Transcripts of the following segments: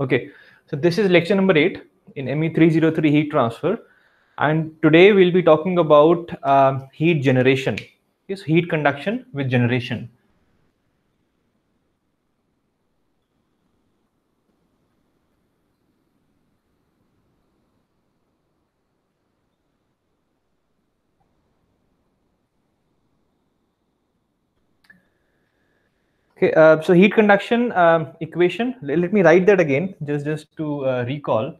Okay, so this is lecture number 8 in ME303 heat transfer, and today we'll be talking about heat generation. Yes, heat conduction with generation. Okay, so heat conduction equation. Let me write that again, just to recall.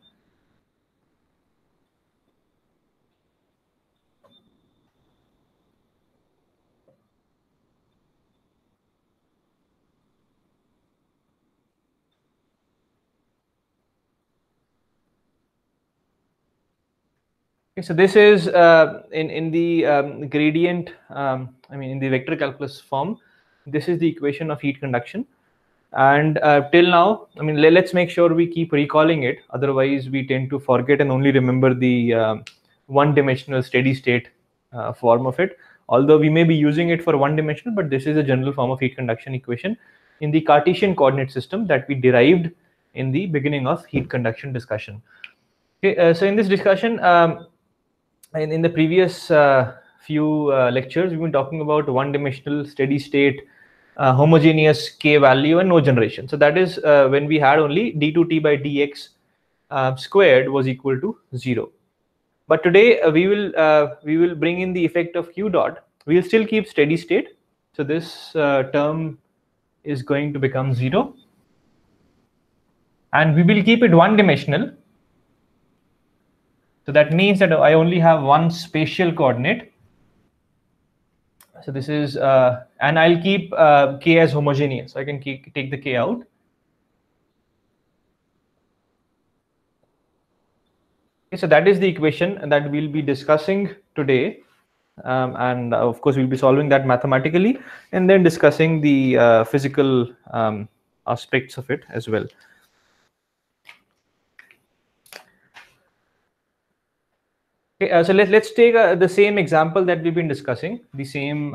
Okay, so this is in the gradient. I mean, in the vector calculus form, this is the equation of heat conduction. And till now, I mean, let's make sure we keep recalling it. Otherwise, we tend to forget and only remember the one-dimensional steady-state form of it. Although we may be using it for one-dimensional, but this is a general form of heat conduction equation in the Cartesian coordinate system that we derived in the beginning of heat conduction discussion. Okay, so in this discussion, in the previous few lectures, we've been talking about one-dimensional steady-state homogeneous k value and no generation. So that is when we had only d2t by dx squared was equal to 0. But today we will bring in the effect of q dot. We will still keep steady state. So this term is going to become 0, and we will keep it one dimensional. So that means that I only have one spatial coordinate. So this is, and I'll keep k as homogeneous. So I can take the k out. Okay, so that is the equation that we'll be discussing today. And of course, we'll be solving that mathematically and then discussing the physical aspects of it as well. Okay, so let's take the same example that we've been discussing, the same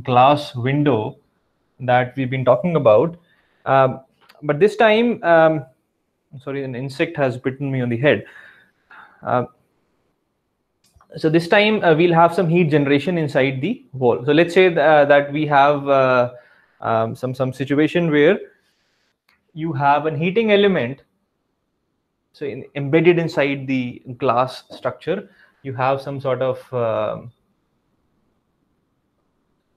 glass window that we've been talking about. But this time, I'm sorry, an insect has bitten me on the head. So this time we'll have some heat generation inside the wall. So let's say that we have some situation where you have a heating element. So embedded inside the glass structure, you have some sort of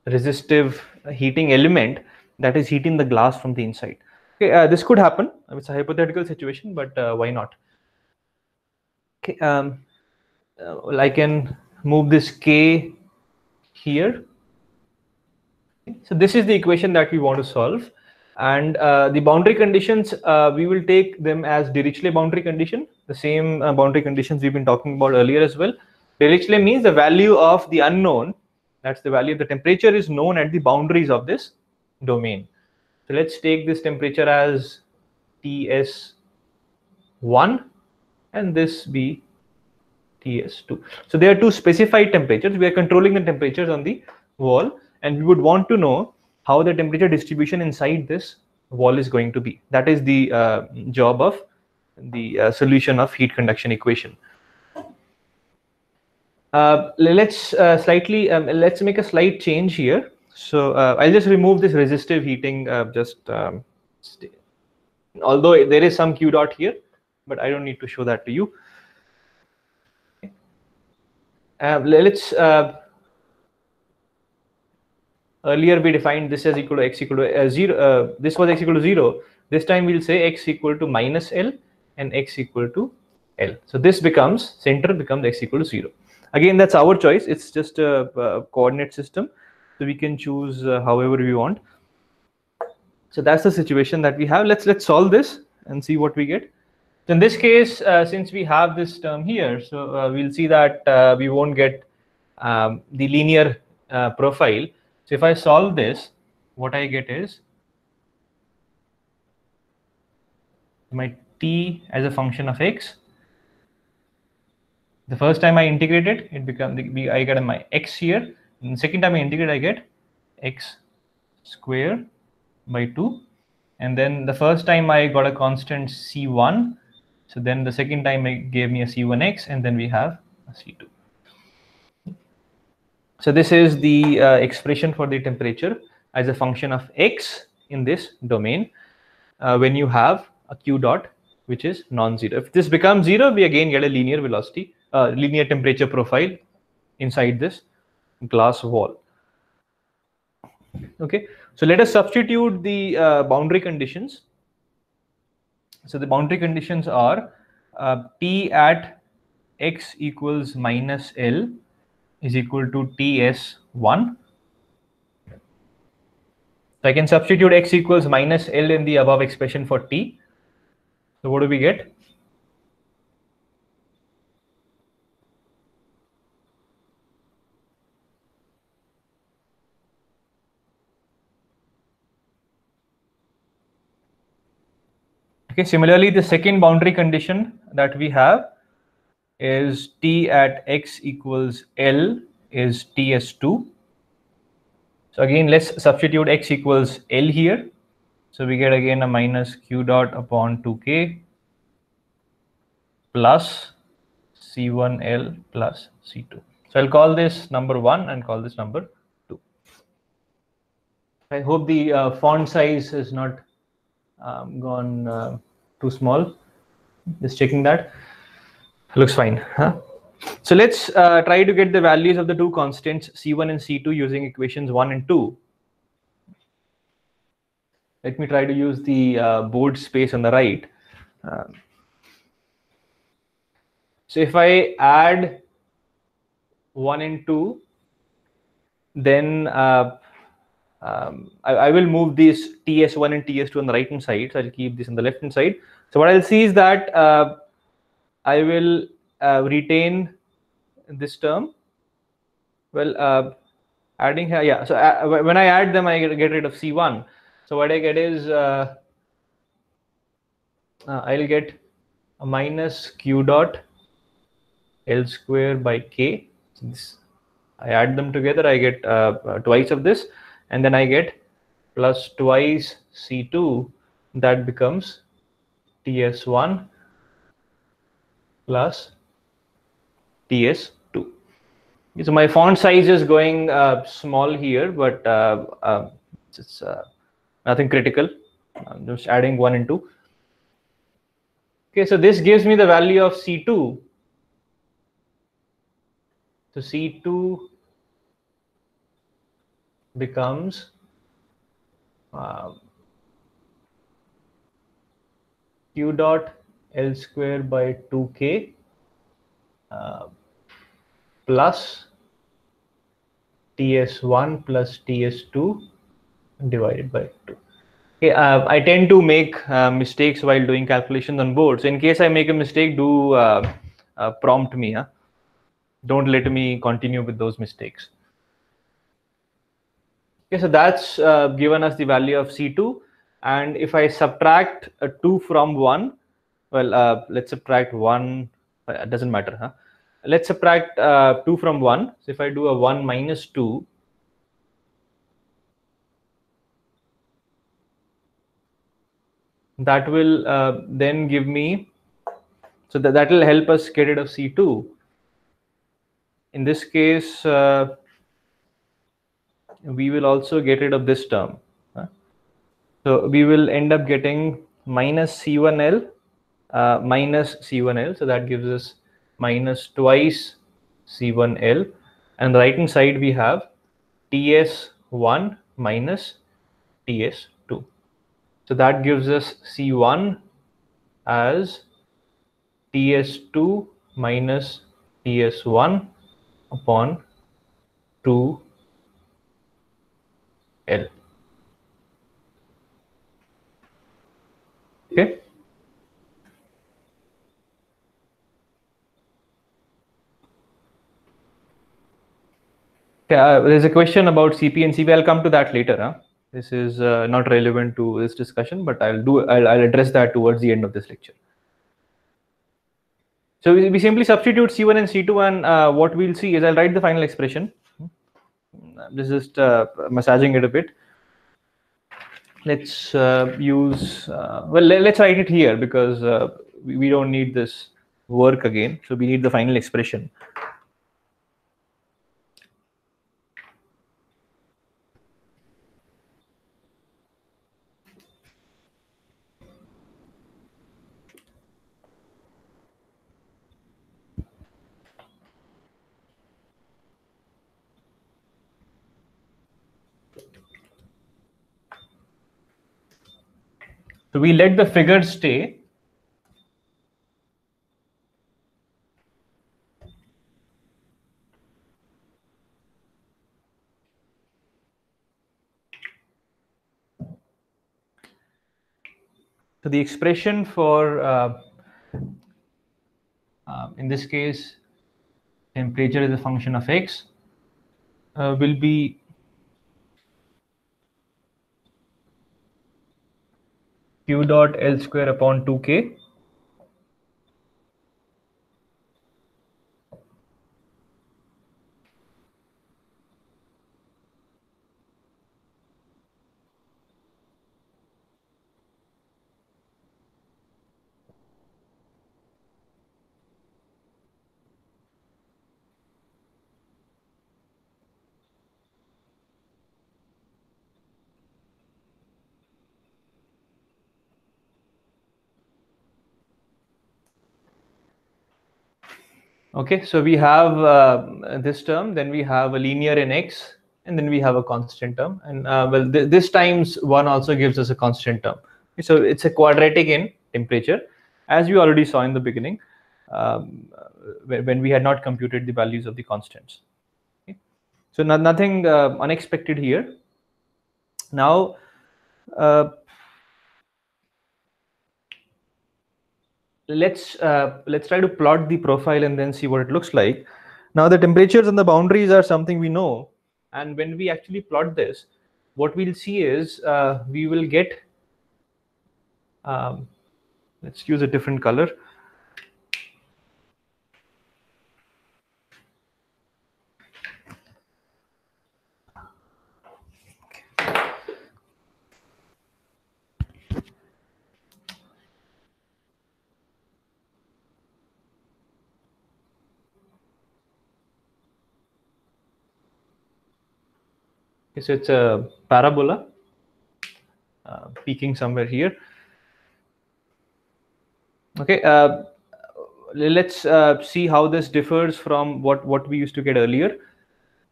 resistive heating element that is heating the glass from the inside. Okay, this could happen. It's a hypothetical situation, but why not? Okay, I can move this k here. So this is the equation that we want to solve, and the boundary conditions, we will take them as Dirichlet boundary condition, the same boundary conditions we've been talking about earlier as well. Dirichlet means the value of the unknown, that's the value of the temperature, is known at the boundaries of this domain. So let's take this temperature as Ts1 and this be Ts2. So there are two specified temperatures. We are controlling the temperatures on the wall, and we would want to know how the temperature distribution inside this wall is going to be. That is the job of the solution of heat conduction equation. Let's make a slight change here. So I'll just remove this resistive heating. Although there is some q dot here, but I don't need to show that to you. Let's earlier we defined this as equal to x equal to 0. This was x equal to 0. This time we'll say x equal to minus L and x equal to L. So this becomes, center becomes x equal to 0. Again, that's our choice. It's just a coordinate system. So we can choose however we want. So that's the situation that we have. Let's solve this and see what we get. So in this case, since we have this term here, so we'll see that we won't get the linear profile. So if I solve this, what I get is my t as a function of x. The first time I integrate it, I get my x here. And the second time I integrate, I get x square by 2. And then the first time I got a constant C1. So then the second time it gave me a C1x, and then we have a C2. So this is the expression for the temperature as a function of x in this domain when you have a q dot which is non-zero. If this becomes 0, we again get a linear velocity, linear temperature profile inside this glass wall. Okay, so let us substitute the boundary conditions. So the boundary conditions are T at x equals minus L is equal to Ts1. So I can substitute x equals minus L in the above expression for T. So what do we get? Okay, similarly, the second boundary condition that we have is T at x equals L is Ts2. So again, let's substitute x equals L here. So we get again a minus q dot upon 2k plus C1L plus C2. So I'll call this number 1 and call this number 2. I hope the font size has not gone too small. Just checking that. Looks fine. Huh? So let's try to get the values of the two constants C1 and C2 using equations 1 and 2. Let me try to use the board space on the right. So if I add 1 and 2, then I will move these Ts1 and Ts2 on the right hand side. So I'll keep this on the left hand side. So what I'll see is that I will retain this term. Well, adding here, yeah. So when I add them, I get rid of C1. So what I get is I'll get a minus q dot L square by k. So this, I add them together, I get twice of this, and then I get plus twice C2. That becomes Ts1 plus Ts2. So my font size is going small here, but it's nothing critical. I'm just adding 1 and 2. Okay, so this gives me the value of C2. So C2 becomes q dot L square by 2k plus Ts1 plus Ts2 divided by 2. Okay, I tend to make mistakes while doing calculations on board. So in case I make a mistake, do prompt me. Huh? Don't let me continue with those mistakes. Okay, so that's given us the value of C2. And if I subtract 2 from 1, well, let's subtract 1. It doesn't matter. Huh? Let's subtract 2 from 1. So if I do a 1 minus 2, that will then give me, so that will help us get rid of C2. In this case, we will also get rid of this term. So we will end up getting minus C1L minus C1L. So that gives us minus twice C1L. And the right hand side we have Ts1 minus Ts2. So that gives us C1 as Ts2 minus Ts1 upon 2L. Okay. There's a question about CP and CV. I'll come to that later. Huh? This is not relevant to this discussion, but I'll address that towards the end of this lecture. So we simply substitute C1 and C2, and what we'll see is I'll write the final expression. I'm just massaging it a bit. let's use, well, let's write it here because we don't need this work again. So we need the final expression. So we let the figure stay. So the expression for, in this case, temperature is a function of x, will be q dot L square upon 2k. Okay, so we have this term, then we have a linear in x, and then we have a constant term. And well, this times 1 also gives us a constant term. Okay, so it's a quadratic in temperature, as we already saw in the beginning, when we had not computed the values of the constants. Okay. So nothing unexpected here. Now, let's try to plot the profile and then see what it looks like. Now the temperatures and the boundaries are something we know, and when we actually plot this, what we'll see is we will get, let's use a different color. Okay, so it's a parabola peaking somewhere here. Okay, let's see how this differs from what we used to get earlier.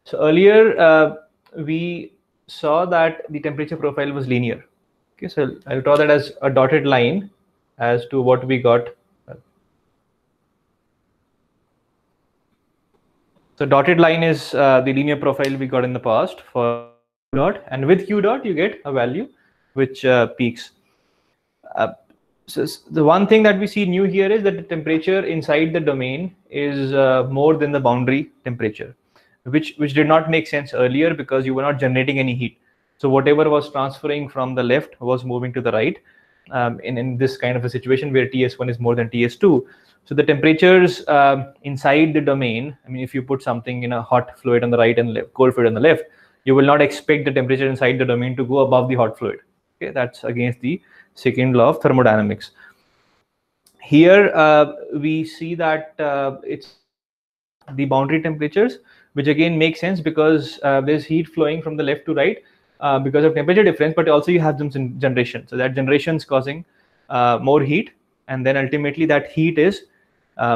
So earlier we saw that the temperature profile was linear. Okay, so I'll draw that as a dotted line as to what we got. So dotted line is the linear profile we got in the past for Q dot, and with Q dot you get a value which peaks. So the one thing that we see new here is that the temperature inside the domain is more than the boundary temperature, which did not make sense earlier because you were not generating any heat. So whatever was transferring from the left was moving to the right. In this kind of a situation where TS1 is more than TS2. So the temperatures inside the domain, I mean, if you put something in a hot fluid on the right and left, cold fluid on the left, you will not expect the temperature inside the domain to go above the hot fluid. Okay, that's against the second law of thermodynamics. Here we see that it's the boundary temperatures, which again makes sense because there's heat flowing from the left to right because of temperature difference, but also you have some generation. So that generation is causing more heat, and then ultimately that heat is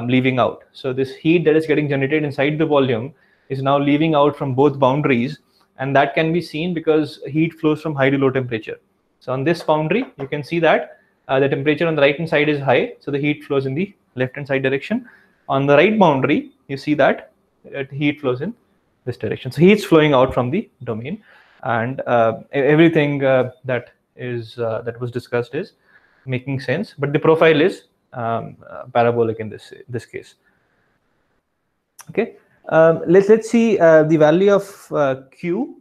leaving out. So this heat that is getting generated inside the volume is now leaving out from both boundaries, and that can be seen because heat flows from high to low temperature. So on this boundary, you can see that the temperature on the right hand side is high, so the heat flows in the left hand side direction. On the right boundary, you see that heat flows in this direction. So heat's flowing out from the domain, and everything that was discussed is making sense. But the profile is parabolic in this case. Okay, let's see the value of Q.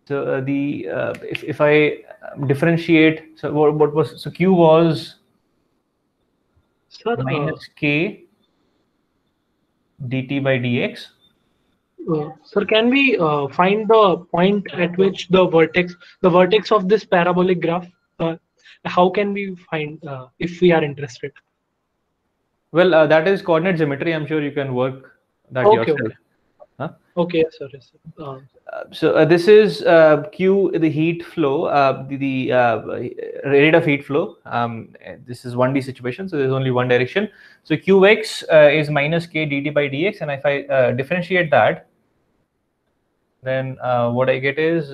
So if I differentiate, so what was, so Q was minus K dt by dx. Sir, can we find the point at which the vertex of this parabolic graph? How can we find if we are interested? Well, that is coordinate geometry. I'm sure you can work that Okay, yourself. okay, Huh? okay, yes, sir. Yes, sir. So this is Q, the heat flow, rate of heat flow. This is 1D situation, so there's only one direction. So Qx is minus k dt by dx, and if I differentiate that, then what I get is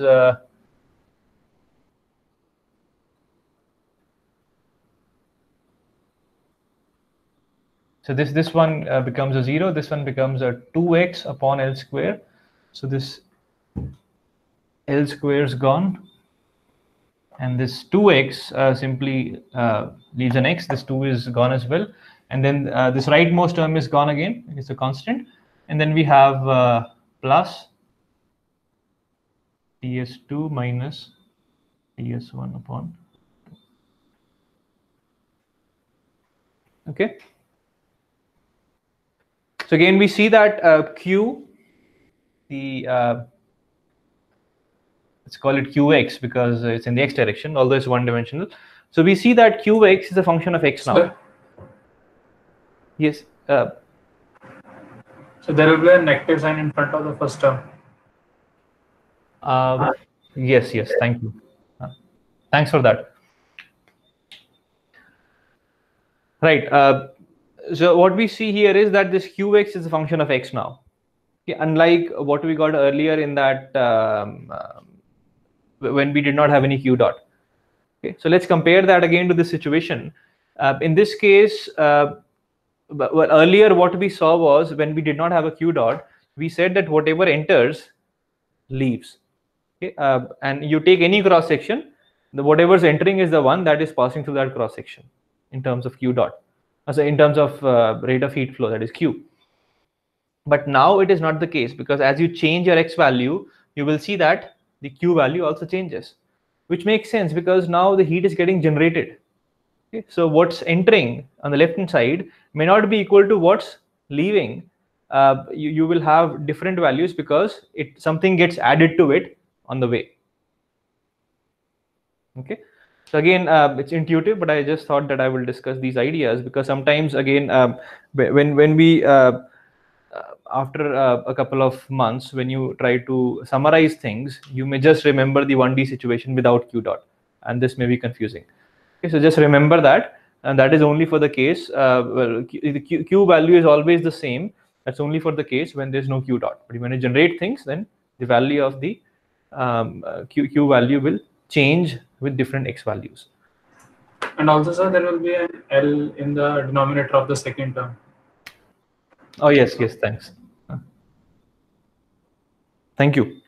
so this one becomes a 0. This one becomes a 2x upon L square. So this L square is gone, and this 2x simply leaves an x. This 2 is gone as well, and then this rightmost term is gone again. It's a constant, and then we have plus ts2 minus ts1 upon 2. Okay. So again, we see that q, the let's call it qx because it's in the x direction, although it's one dimensional. So we see that qx is a function of x now. Sir? Yes. So there will be a negative sign in front of the first term. Yes, yes. Thank you. Thanks for that. Right. So what we see here is that this qx is a function of x now. Okay, unlike what we got earlier in that when we did not have any q dot. Okay, so let's compare that again to this situation. In this case, well, earlier what we saw was when we did not have a q dot, we said that whatever enters leaves. Okay, and you take any cross section, the whatever's entering is the one that is passing through that cross section in terms of q dot. So in terms of rate of heat flow, that is q. But now it is not the case, because as you change your x value, you will see that the q value also changes, which makes sense because now the heat is getting generated. Okay, so what's entering on the left hand side may not be equal to what's leaving. You will have different values because something gets added to it on the way. Okay, so again, it's intuitive, but I just thought that I will discuss these ideas because sometimes again, when we after a couple of months, when you try to summarize things, you may just remember the 1D situation without q dot, and this may be confusing. Okay, so just remember that, and that is only for the case, well, the q value is always the same. That's only for the case when there's no q dot. But when you generate things, then the value of the q value will change with different x values. And also, sir, there will be an L in the denominator of the second term. Oh yes, yes, thanks. Thank you.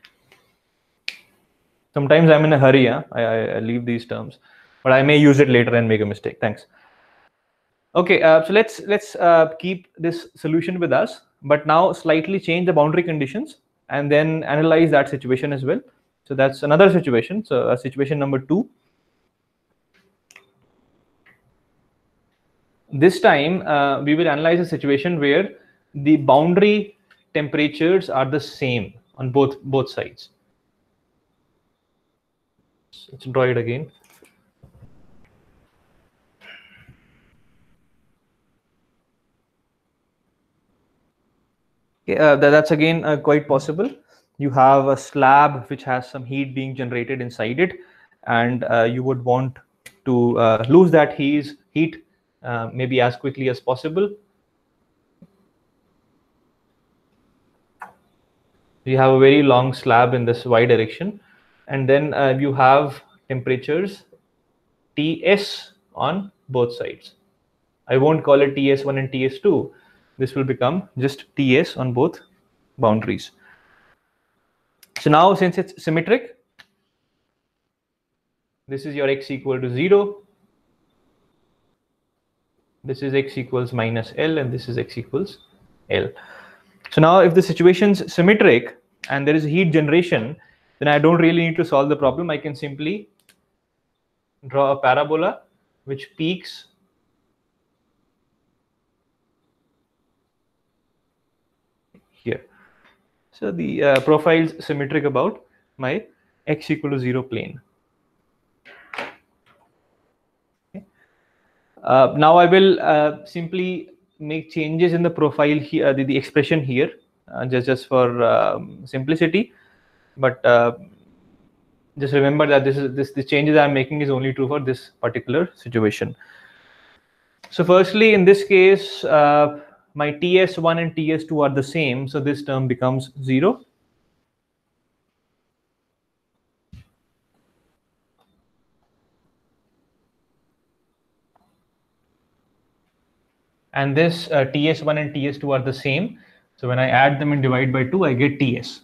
Sometimes I'm in a hurry. I leave these terms, but I may use it later and make a mistake. Thanks. Okay, so let's keep this solution with us, but now slightly change the boundary conditions and then analyze that situation as well. So that's another situation. So situation number 2. This time we will analyze a situation where the boundary temperatures are the same on both sides. So let's draw it again. Okay, that's again quite possible. You have a slab which has some heat being generated inside it, and you would want to lose that heat maybe as quickly as possible. You have a very long slab in this y direction, and then you have temperatures Ts on both sides. I won't call it Ts1 and Ts2. This will become just Ts on both boundaries. So now, since it's symmetric, this is your x equal to 0. This is x equals minus L, and this is x equals L. So now if the situation's symmetric and there is heat generation, then I don't really need to solve the problem. I can simply draw a parabola which peaks here. So the profile is symmetric about my x equal to 0 plane. Okay. Now I will simply make changes in the profile here, the expression here, just for simplicity. But just remember that the changes I'm making is only true for this particular situation. So firstly, in this case, my TS1 and TS2 are the same, so this term becomes 0. And this TS1 and TS2 are the same. So when I add them and divide by 2, I get TS.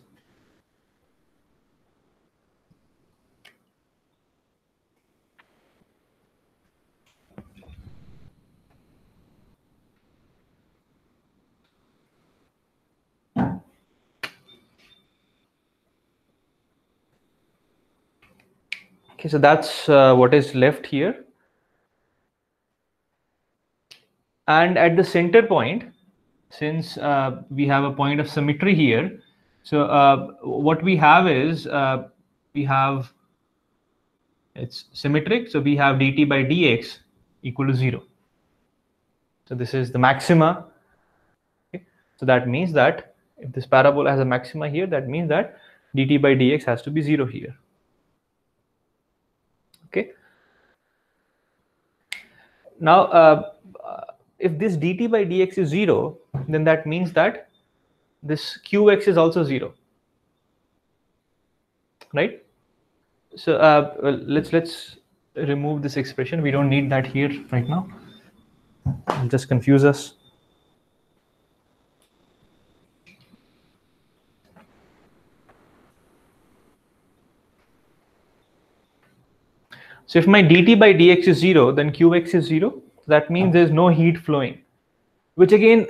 Okay, so that's what is left here. And at the center point, since we have a point of symmetry here, so what we have is we have, it's symmetric, so we have dt by dx equal to 0. So this is the maxima. Okay. So that means that if this parabola has a maxima here, that means that dt by dx has to be 0 here. Okay. Now, if this dt by dx is 0, then that means that this qx is also 0, right? So well, let's remove this expression. We don't need that here right now. It'll just confuse us. So if my dt by dx is 0, then qx is 0. That means there's no heat flowing, which again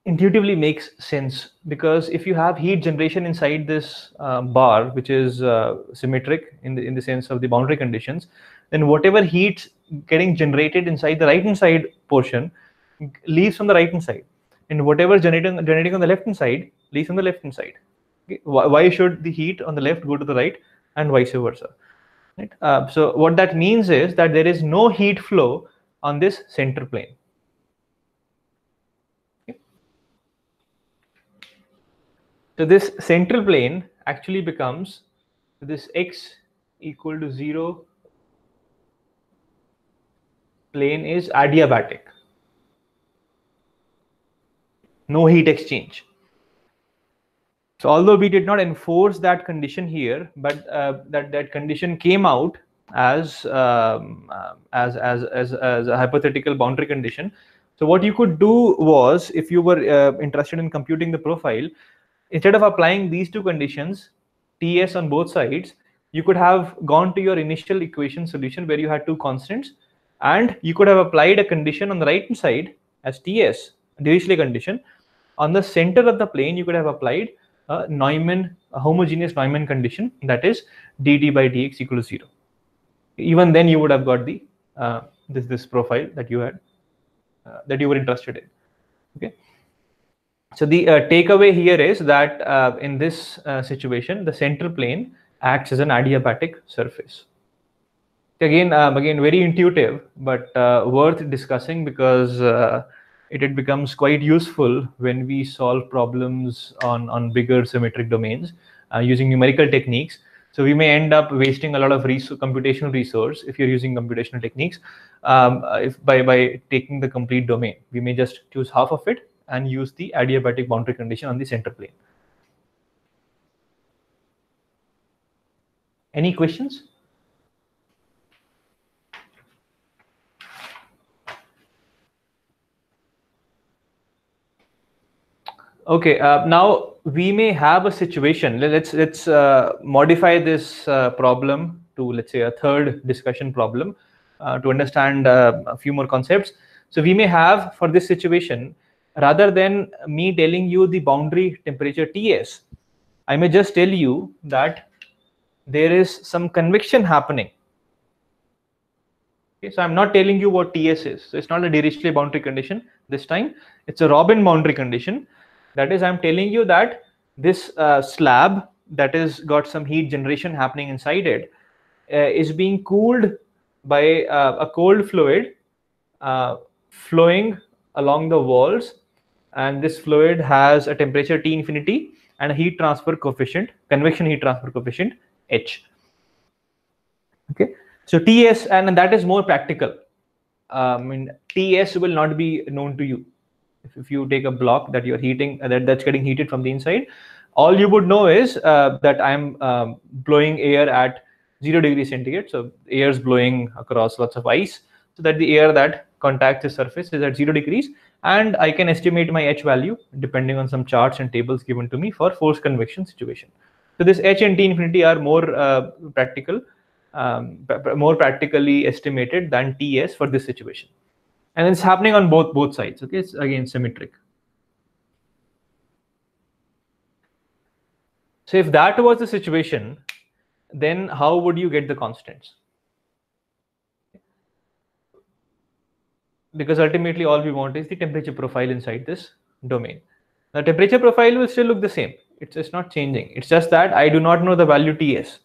intuitively makes sense, because if you have heat generation inside this bar, which is symmetric in the sense of the boundary conditions, then whatever heat getting generated inside the right hand side portion leaves from the right hand side, and whatever generating on the left hand side leaves from the left hand side. Okay? Why should the heat on the left go to the right and vice versa? Right? So what that means is that there is no heat flow on this center plane. Okay. So this central plane actually becomes this x equal to 0 plane is adiabatic. No heat exchange. So although we did not enforce that condition here, but that condition came out as a hypothetical boundary condition. So what you could do was, if you were interested in computing the profile, instead of applying these two conditions, Ts on both sides, you could have gone to your initial equation solution where you had two constants, and you could have applied a condition on the right hand side as Ts, Dirichlet condition. On the center of the plane, you could have applied a homogeneous Neumann condition, that is dt by dx equal to 0. Even then, you would have got the this profile that you had that you were interested in. Okay. So the takeaway here is that in this situation, the central plane acts as an adiabatic surface. Again, very intuitive, but worth discussing, because it becomes quite useful when we solve problems on bigger symmetric domains using numerical techniques. So we may end up wasting a lot of computational resource if you're using computational techniques. If by taking the complete domain, we may just choose half of it and use the adiabatic boundary condition on the center plane. Any questions? Okay, now we may have a situation. Let's modify this problem to, let's say, a third discussion problem to understand a few more concepts. So we may have, for this situation, rather than me telling you the boundary temperature Ts, I may just tell you that there is some convection happening. Okay, so I'm not telling you what Ts is. So it's not a Dirichlet boundary condition this time. It's a Robin boundary condition. That is, I'm telling you that this slab that is got some heat generation happening inside it is being cooled by a cold fluid flowing along the walls, and this fluid has a temperature T infinity and a heat transfer coefficient, convection heat transfer coefficient H. Okay, so Ts, and that is more practical. Ts will not be known to you. If you take a block that you're heating, that's getting heated from the inside, all you would know is that I'm blowing air at 0 degrees centigrade. So air is blowing across lots of ice, so that the air that contacts the surface is at 0 degrees, and I can estimate my H value depending on some charts and tables given to me for forced convection situation. So this H and T infinity are more practical, more practically estimated than Ts for this situation. And it's happening on both sides. Okay, it's again symmetric. So if that was the situation, then how would you get the constants? Because ultimately all we want is the temperature profile inside this domain. The temperature profile will still look the same. It's not changing. It's just that I do not know the value Ts.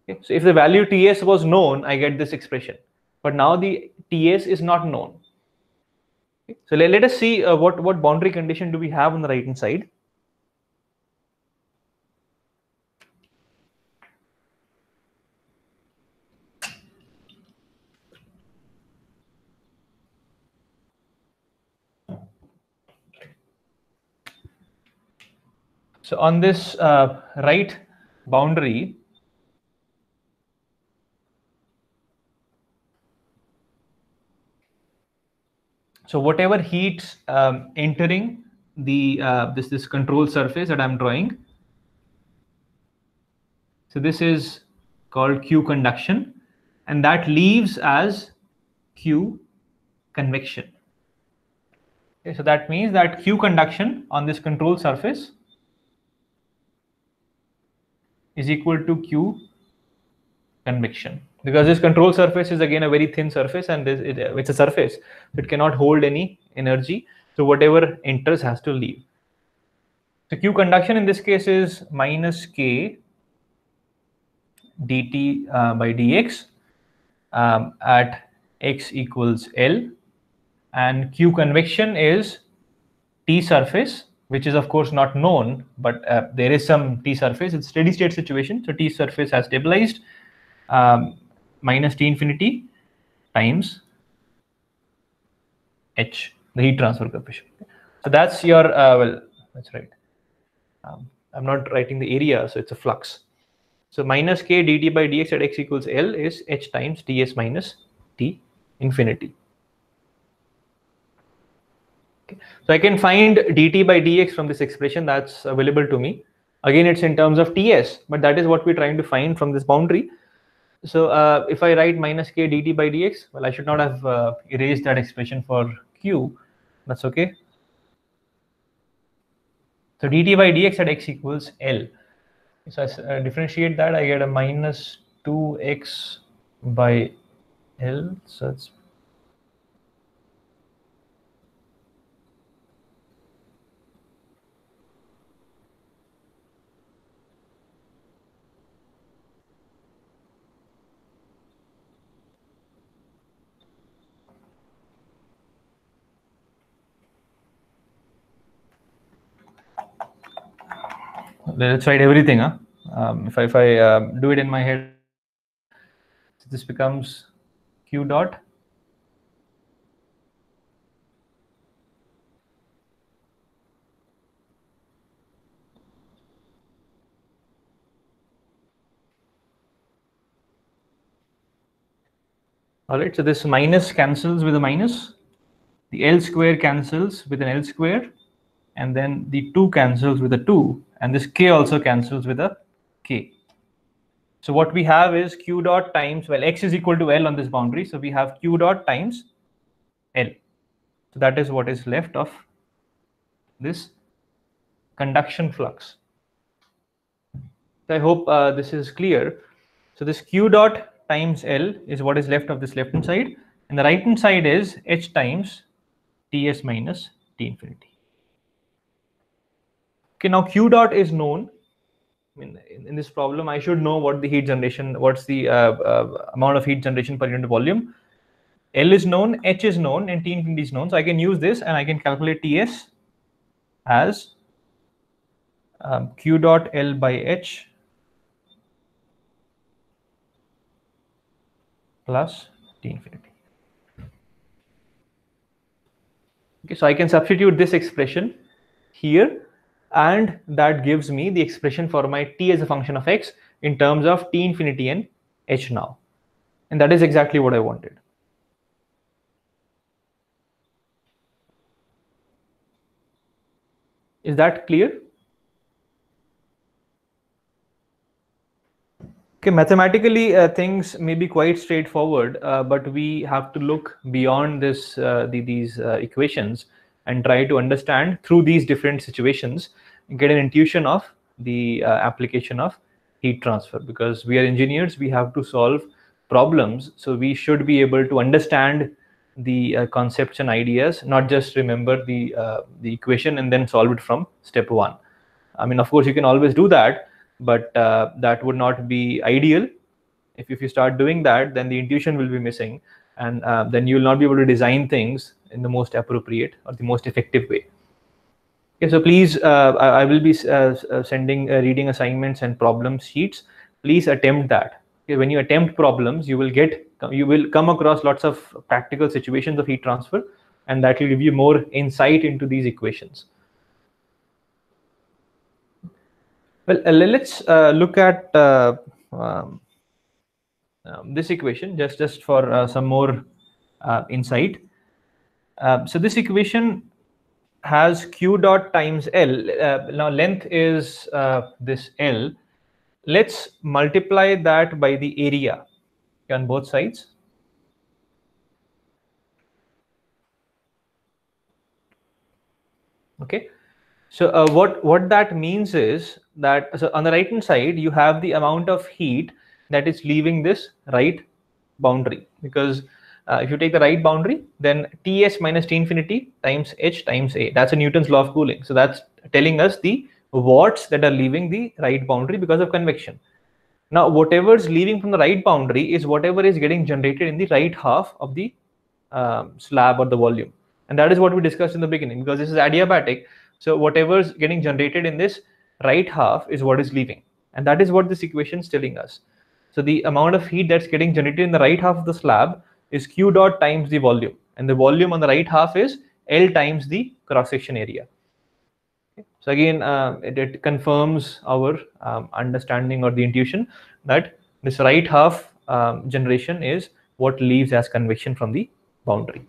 Okay? So if the value Ts was known, I get this expression. But now the Ts is not known. Okay? So let us see what boundary condition do we have on the right hand side. So on this right boundary, so whatever heat entering the this control surface that I'm drawing, so this is called Q conduction, and that leaves as Q convection. Okay, so that means that Q conduction on this control surface is equal to Q convection, because this control surface is again a very thin surface, and it's a surface, it cannot hold any energy. So whatever enters has to leave. So Q conduction in this case is minus K dt by dx at x equals L, and Q convection is T surface, which is of course not known, but there is some T surface. It's steady state situation, so T surface has stabilized, minus T infinity times H, the heat transfer coefficient. So that's your well, that's right. I'm not writing the area, so it's a flux. So minus K dt by dx at x equals L is H times Ts minus T infinity. Okay. So I can find dt by dx from this expression that's available to me. Again, it's in terms of Ts, but that is what we're trying to find from this boundary. So if I write minus K dt by dx, well, I should not have erased that expression for Q. That's okay. So dt by dx at x equals L. So I differentiate that, I get a minus 2x by L. So it's let's write everything. If I do it in my head, this becomes Q dot all right. So this minus cancels with a minus, the L square cancels with an L square, and then the 2 cancels with a 2, and this K also cancels with a K. So what we have is Q dot times, well, x is equal to L on this boundary, so we have Q dot times L. So that is what is left of this conduction flux. So I hope this is clear. So this Q dot times L is what is left of this left hand side, and the right hand side is H times Ts minus T infinity. Okay, now Q dot is known. I mean, in this problem, I should know what the heat generation, what's the amount of heat generation per unit volume. L is known, H is known, and T infinity is known. So I can use this and I can calculate Ts as Q dot L by H plus T infinity. Okay, so I can substitute this expression here, and that gives me the expression for my T as a function of X in terms of T infinity and H now. And that is exactly what I wanted. Is that clear? Okay, mathematically things may be quite straightforward, but we have to look beyond this, these equations, and try to understand through these different situations, get an intuition of the application of heat transfer. Because we are engineers, we have to solve problems, so we should be able to understand the concepts and ideas, not just remember the equation and then solve it from step one. I mean, of course, you can always do that, but that would not be ideal. If you start doing that, then the intuition will be missing, and then you will not be able to design things in the most appropriate or the most effective way. Okay, so please, I will be sending reading assignments and problem sheets. Please attempt that. Okay, when you attempt problems, you will come across lots of practical situations of heat transfer, and that will give you more insight into these equations. Well, let's look at this equation just for some more insight. So this equation has Q dot times L. Now length is this L. Let's multiply that by the area on both sides. Okay. So what that means is that, so on the right hand side you have the amount of heat that is leaving this right boundary, because if you take the right boundary, then Ts minus T infinity times H times A. That's a Newton's law of cooling. So that's telling us the watts that are leaving the right boundary because of convection. Now whatever is leaving from the right boundary is whatever is getting generated in the right half of the slab or the volume, and that is what we discussed in the beginning, because this is adiabatic. So whatever is getting generated in this right half is what is leaving, and that is what this equation is telling us. So the amount of heat that's getting generated in the right half of the slab is Q dot times the volume, and the volume on the right half is L times the cross section area. So again, it confirms our understanding or the intuition that this right half generation is what leaves as convection from the boundary.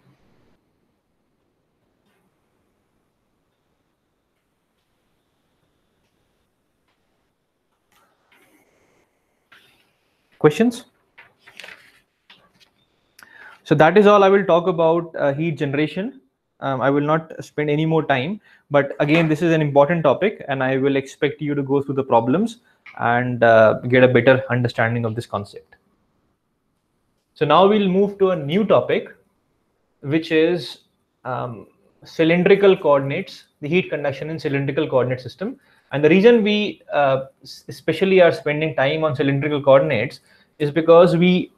Questions? So that is all I will talk about heat generation. I will not spend any more time, but again, this is an important topic, and I will expect you to go through the problems and get a better understanding of this concept. So now we'll move to a new topic, which is cylindrical coordinates, the heat conduction in cylindrical coordinate system. And the reason we especially are spending time on cylindrical coordinates is because we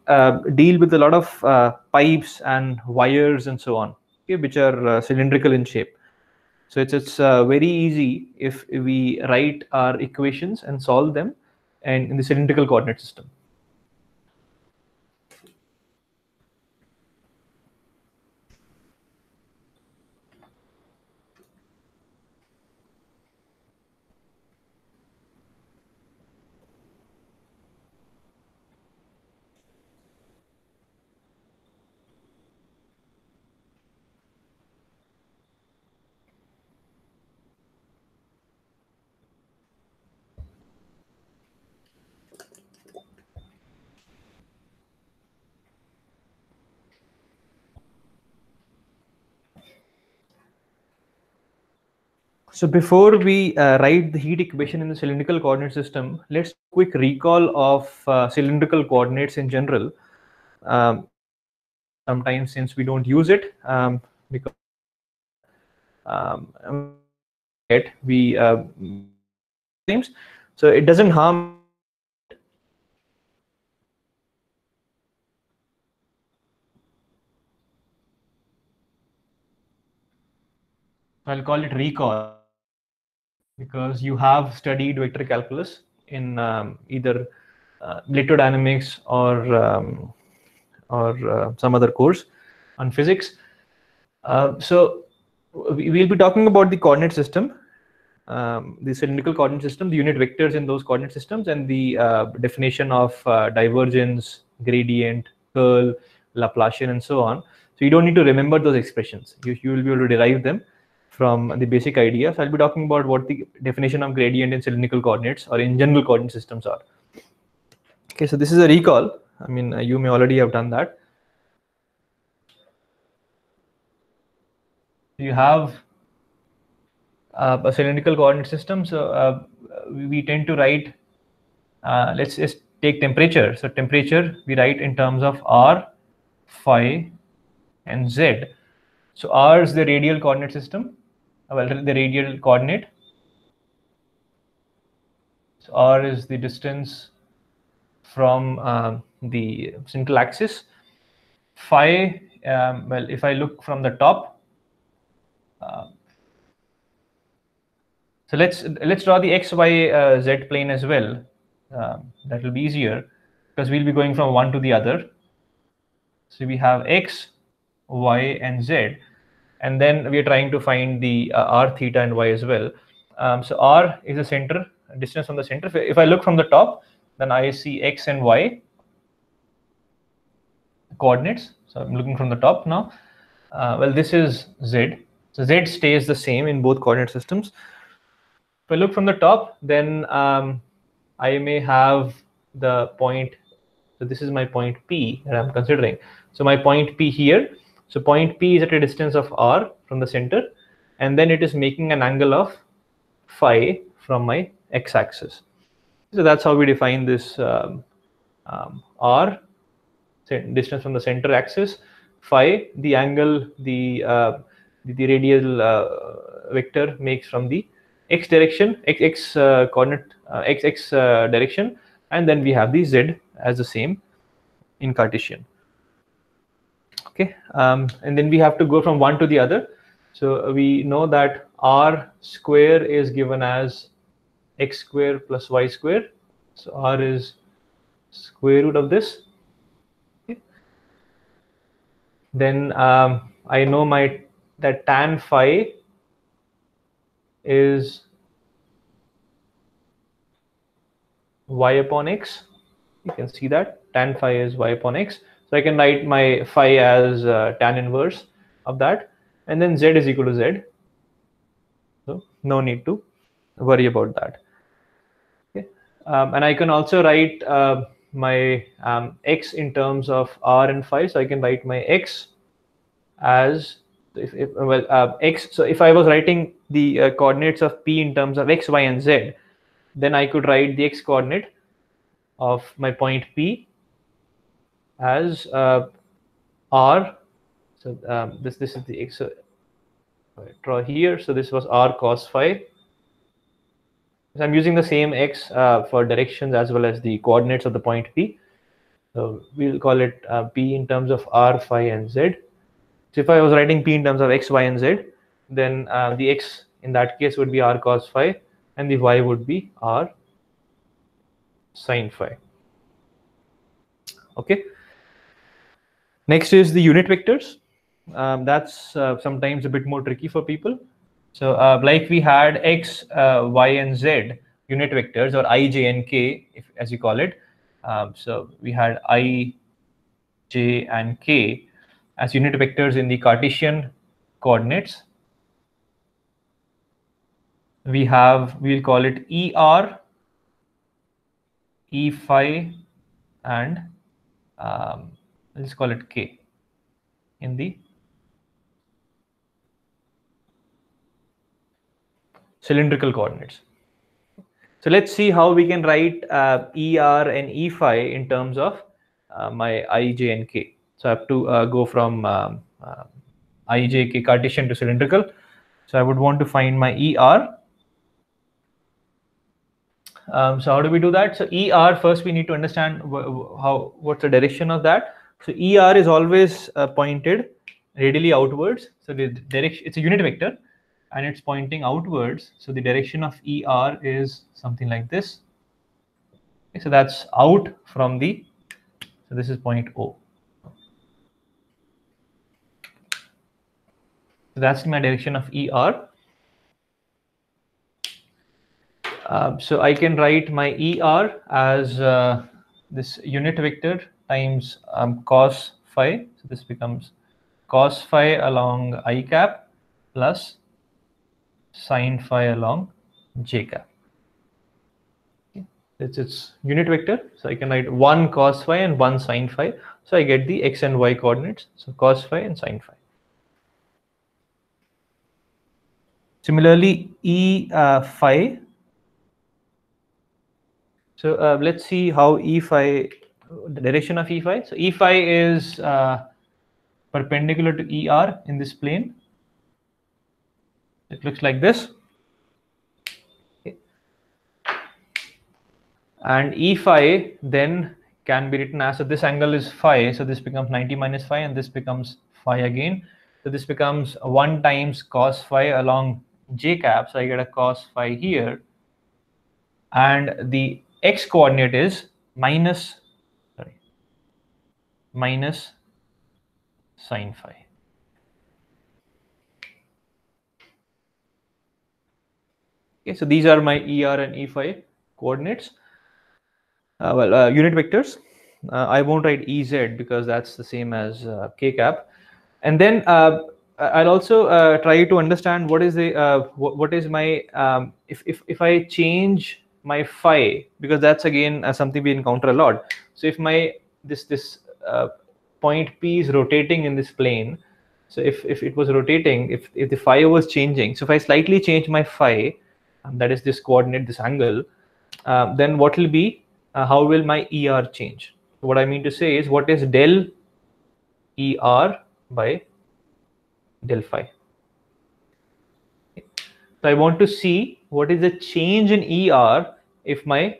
deal with a lot of pipes and wires and so on, okay, which are cylindrical in shape. So it's very easy if we write our equations and solve them and in the cylindrical coordinate system. So before we write the heat equation in the cylindrical coordinate system, let's quick recall of cylindrical coordinates in general. Sometimes since we don't use it because get, we things. So it doesn't harm. I'll call it recall, because you have studied vector calculus in either electrodynamics or some other course on physics. So we'll be talking about the coordinate system, the cylindrical coordinate system, the unit vectors in those coordinate systems, and the definition of divergence, gradient, curl, Laplacian, and so on. So you don't need to remember those expressions. You will be able to derive them from the basic idea. So I'll be talking about what the definition of gradient in cylindrical coordinates or in general coordinate systems are. Okay, so this is a recall. I mean, you may already have done that. You have a cylindrical coordinate system. So we tend to write, let's just take temperature. So temperature we write in terms of r, phi, and z. So r is the radial coordinate system, well, the radial coordinate. So r is the distance from the central axis. Phi, well, if I look from the top, so let's draw the x, y, z plane as well. That will be easier because we'll be going from one to the other. So we have x, y, and z, and then we are trying to find the r, theta, and y as well. So r is the center, distance from the center. If I look from the top, then I see x and y coordinates. So I'm looking from the top now. Well, this is z. So z stays the same in both coordinate systems. If I look from the top, then I may have the point. So this is my point P that I'm considering. So my point P here. So point P is at a distance of r from the center, and then it is making an angle of phi from my x-axis. So that's how we define this r, distance from the center axis, phi, the angle the radial vector makes from the x direction, x coordinate, x direction, and then we have the z as the same in Cartesian. Okay, and then we have to go from one to the other. So we know that r square is given as x square plus y square. So r is square root of this. Okay. Then I know that tan phi is y upon x. You can see that tan phi is y upon x. So I can write my phi as tan inverse of that, and then z is equal to z. So no need to worry about that. Okay, and I can also write my x in terms of r and phi. So I can write my x as x. So if I was writing the coordinates of P in terms of x, y, and z, then I could write the x coordinate of my point P as r. So this is the x. So I draw here. So this was r cos phi. So I'm using the same x for directions as well as the coordinates of the point P. So we'll call it P in terms of r, phi, and z. So if I was writing P in terms of x, y, and z, then the x in that case would be r cos phi, and the y would be r sin phi. Okay. Next is the unit vectors. That's sometimes a bit more tricky for people. So like we had x, y, and z unit vectors, or I, j, and k, as you call it. So we had I, j, and k as unit vectors in the Cartesian coordinates. We'll call it ER, E phi, and let's call it k in the cylindrical coordinates. So let's see how we can write ER and E phi in terms of my I, j, and k. So I have to go from I, j, k Cartesian to cylindrical. So I would want to find my ER. So how do we do that? So ER, first we need to understand what's the direction of that. So ER is always pointed radially outwards. So the direction, it's a unit vector and it's pointing outwards. So the direction of ER is something like this. Okay, so that's out from the, so this is point O. So that's my direction of ER. So I can write my ER as this unit vector times cos phi. So this becomes cos phi along I cap plus sin phi along j cap. Okay. It's unit vector. So I can write 1 cos phi and 1 sin phi. So I get the x and y coordinates. So cos phi and sin phi. Similarly, E phi. So let's see how E phi, the direction of E phi. So E phi is perpendicular to ER in this plane. It looks like this. Okay. And E phi then can be written as, so this angle is phi, so this becomes 90 minus phi and this becomes phi again. So this becomes 1 times cos phi along j cap. So I get a cos phi here. And the x coordinate is minus sin phi. Okay, so these are my ER and E phi coordinates. Unit vectors. I won't write EZ because that's the same as k cap. And then I'll also try to understand what is the what is my if I change my phi, because that's again something we encounter a lot. So if my this point P is rotating in this plane, so if it was rotating, if the phi was changing, so if I slightly change my phi, that is this coordinate, this angle, then what will be, how will my ER change? What I mean to say is, what is del ER by del phi? So I want to see what is the change in ER if my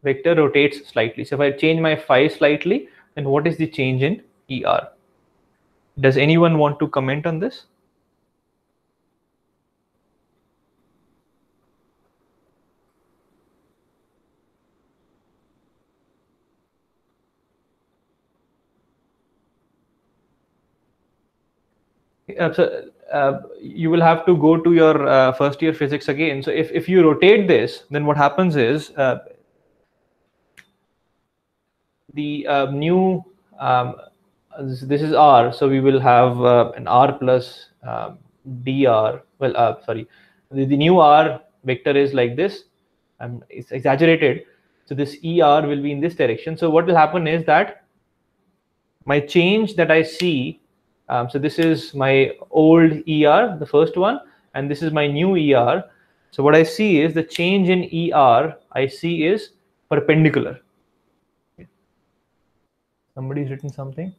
vector rotates slightly. So if I change my phi slightly, then what is the change in ER? Does anyone want to comment on this? You will have to go to your first year physics again. So if you rotate this, then what happens is the new this is R, so we will have an R plus dr. Well, sorry, the new R vector is like this. It's exaggerated. So this ER will be in this direction. So what will happen is that my change that I see, so this is my old ER, the first one, and this is my new ER. So what I see is the change in ER I see is perpendicular. Somebody's written something.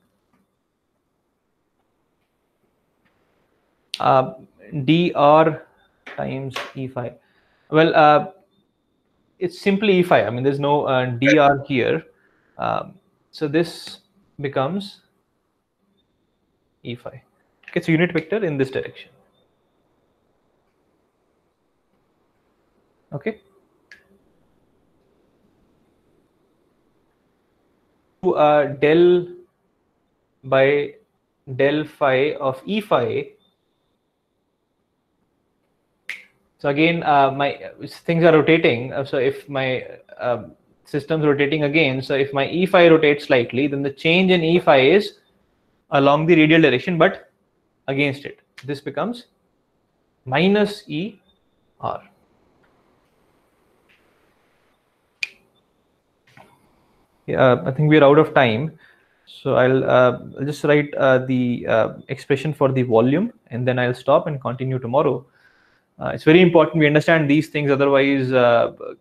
Dr times E phi. Well, it's simply E phi. I mean, there's no dr here. So this becomes E phi. Okay, it's a unit vector in this direction. Okay. Del by del phi of E phi. So again, my things are rotating. So if my system's rotating again, so if my E phi rotates slightly, then the change in E phi is along the radial direction, but against it. This becomes minus ER. I think we're out of time. So I'll just write the expression for the volume, and then I'll stop and continue tomorrow. It's very important we understand these things, otherwise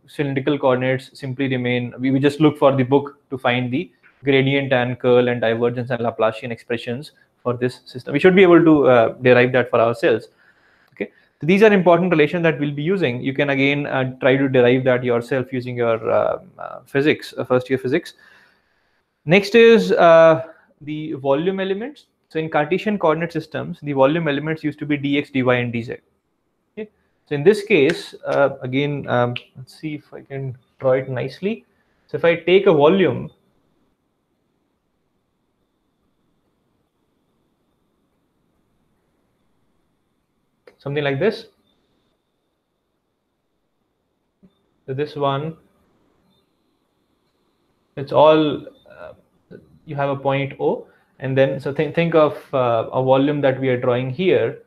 cylindrical coordinates simply remain, we just look for the book to find the gradient and curl and divergence and Laplacian expressions for this system. We should be able to derive that for ourselves. Okay, So these are important relations that we'll be using. You can again try to derive that yourself using your physics, first year physics. Next is the volume elements. So in Cartesian coordinate systems, the volume elements used to be dx, dy, and dz. Okay. So in this case, again, let's see if I can draw it nicely. So if I take a volume, something like this. So this one, it's all, you have a point O, and then, so think of a volume that we are drawing here,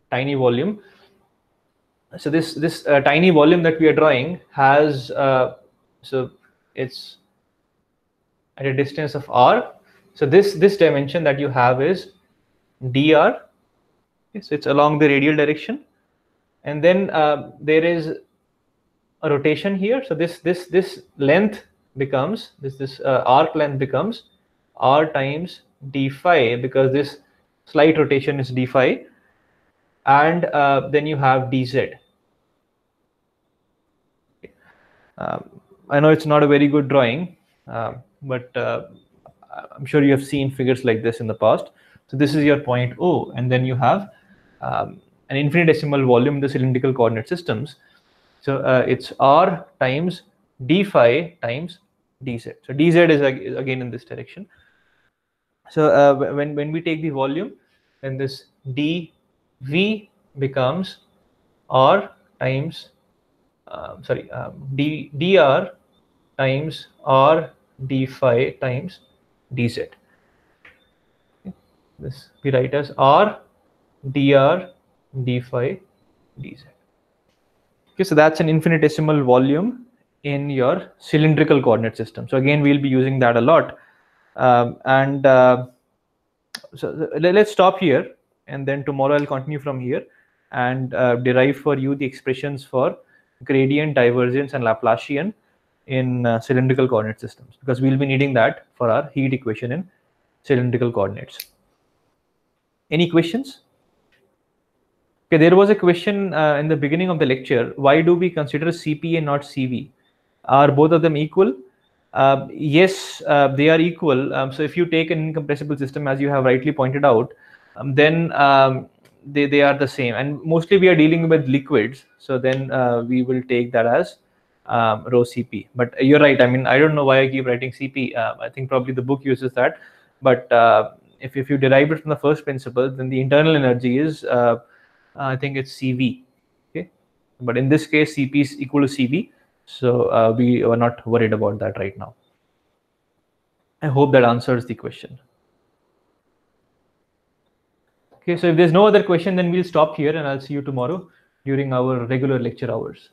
tiny volume. So this tiny volume that we are drawing has, so it's at a distance of r. So this dimension that you have is dr. Okay, so it's along the radial direction, and then there is a rotation here. So this length becomes this arc length becomes r times d phi, because this slight rotation is d phi, and then you have dz. I know it's not a very good drawing, but I'm sure you have seen figures like this in the past. So this is your point O, and then you have an infinitesimal volume in the cylindrical coordinate systems. So it's r times d phi times dz. So dz is again in this direction. So when we take the volume, then this dv becomes r times dr times r d phi times dz. Okay. This we write as r dr d phi dz. Okay, so that's an infinitesimal volume in your cylindrical coordinate system. So again, we'll be using that a lot. So let's stop here, and then tomorrow I'll continue from here and derive for you the expressions for gradient, divergence, and Laplacian in cylindrical coordinate systems, because we'll be needing that for our heat equation in cylindrical coordinates. Any questions? Okay, there was a question in the beginning of the lecture. Why do we consider Cp and not Cv? Are both of them equal? Yes, they are equal. So if you take an incompressible system, as you have rightly pointed out, then they are the same. And mostly we are dealing with liquids. So then we will take that as rho Cp. But you're right. I mean, I don't know why I keep writing Cp. I think probably the book uses that. But if you derive it from the first principle, then the internal energy is, I think it's Cv. Okay. But in this case, Cp is equal to Cv. So we are not worried about that right now. I hope that answers the question. Okay, so if there's no other question, then we'll stop here, and I'll see you tomorrow during our regular lecture hours.